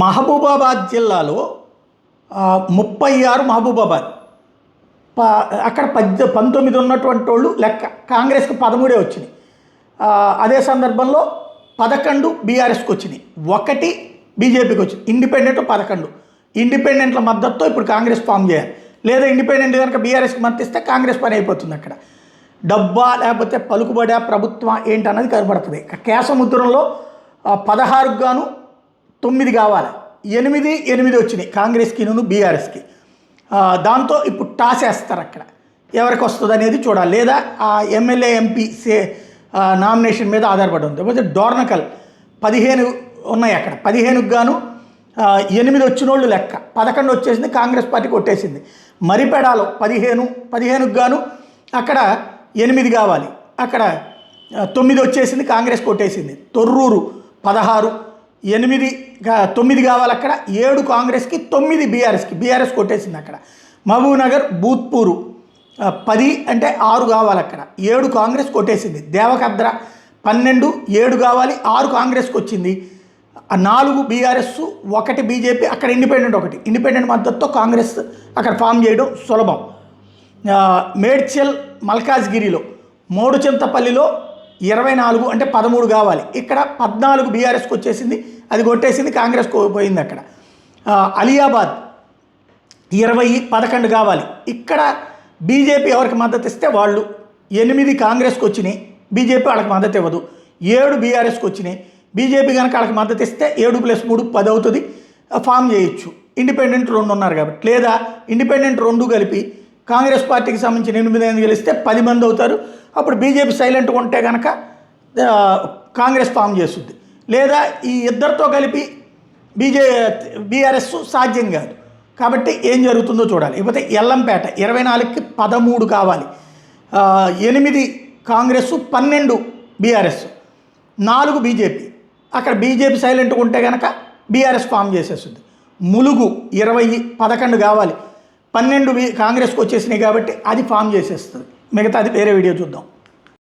మహబూబాబాద్ జిల్లాలో 36 మహబూబాబాద్ అక్కడ 19 ఉన్నటువంటి వాళ్ళు లెక్క. కాంగ్రెస్కి 13 వచ్చినాయి. అదే సందర్భంలో 11 బీఆర్ఎస్కి వచ్చినాయి, 1 బీజేపీకి వచ్చింది. ఇండిపెండెంట్ 11. ఇండిపెండెంట్ల మద్దతుతో ఇప్పుడు కాంగ్రెస్ ఫామ్ చేయాలి. లేదా ఇండిపెండెంట్ కనుక బీఆర్ఎస్కి మద్దతు ఇస్తే కాంగ్రెస్ పని అయిపోతుంది. అక్కడ డబ్బా లేకపోతే పలుకుబడా ప్రభుత్వం ఏంటన్నది కనబడుతుంది. కేసముద్రంలో 16కు గాను 9 కావాలి, 8 వచ్చినాయి కాంగ్రెస్కి బీఆర్ఎస్కి. దాంతో ఇప్పుడు టాస్ వేస్తారు అక్కడ ఎవరికి వస్తుంది అనేది చూడాలి. లేదా ఆ ఎమ్మెల్యే ఎంపీ నామినేషన్ మీద ఆధారపడి ఉంది. లేకపోతే డోర్నకల్ 15 ఉన్నాయి, అక్కడ 15కు గాను 8 వచ్చిన వాళ్ళు లెక్క, 11 వచ్చేసింది, కాంగ్రెస్ పార్టీ కొట్టేసింది. మరిపెడాలో 15కు గాను అక్కడ 8 కావాలి, అక్కడ 9 వచ్చేసింది, కాంగ్రెస్ కొట్టేసింది. తొర్రూరు 16, 9 కావాలి, అక్కడ 7 కాంగ్రెస్కి 9 బీఆర్ఎస్కి, బీఆర్ఎస్ కొట్టేసింది అక్కడ. మహబూబ్నగర్ బూత్పూరు 10 అంటే 6 కావాలి, అక్కడ 7 కాంగ్రెస్ కొట్టేసింది. దేవకద్ర 12, 7 కావాలి, 6 కాంగ్రెస్కి వచ్చింది. 4 బీఆర్ఎస్, 1 బీజేపీ, అక్కడ ఇండిపెండెంట్ 1. ఇండిపెండెంట్ మద్దతుతో కాంగ్రెస్ అక్కడ ఫామ్ చేయడం సులభం. మేడ్చల్ మల్కాజ్గిరిలో 3 చింతపల్లిలో 24 అంటే 13 కావాలి, ఇక్కడ 14 బీఆర్ఎస్కి వచ్చేసింది, అది కొట్టేసింది, కాంగ్రెస్ పోయింది అక్కడ. అలియాబాద్ 20, 11 కావాలి, ఇక్కడ బీజేపీ ఎవరికి మద్దతు ఇస్తే వాళ్ళు. 8 కాంగ్రెస్కి వచ్చినాయి, బీజేపీ వాళ్ళకి మద్దతు ఇవ్వదు. 7 బీఆర్ఎస్కి వచ్చినాయి, బీజేపీ కనుక వాళ్ళకి మద్దతు ఇస్తే 7 + 3 10 అవుతుంది, ఫామ్ చేయొచ్చు. ఇండిపెండెంట్ 2 ఉన్నారు కాబట్టి. లేదా ఇండిపెండెంట్ 2 కలిపి కాంగ్రెస్ పార్టీకి సంబంధించిన 8 గెలిస్తే 10 మంది అవుతారు. అప్పుడు బీజేపీ సైలెంట్గా ఉంటే కనుక కాంగ్రెస్ ఫామ్ చేస్తుంది. లేదా ఈ ఇద్దరితో కలిపి బీఆర్ఎస్ సాధ్యం కాదు. కాబట్టి ఏం జరుగుతుందో చూడాలి. లేకపోతే ఎల్లంపేట 24కి 13 కావాలి, 8 కాంగ్రెస్, 12 బీఆర్ఎస్, 4 బీజేపీ, అక్కడ బీజేపీ సైలెంట్గా ఉంటే కనుక బీఆర్ఎస్ ఫామ్ చేసేస్తుంది. ములుగు 20, 11 కావాలి, 12 కాంగ్రెస్కి వచ్చేసినాయి కాబట్టి అది ఫామ్ చేసేస్తుంది. మిగతా అది వేరే వీడియో చూద్దాం.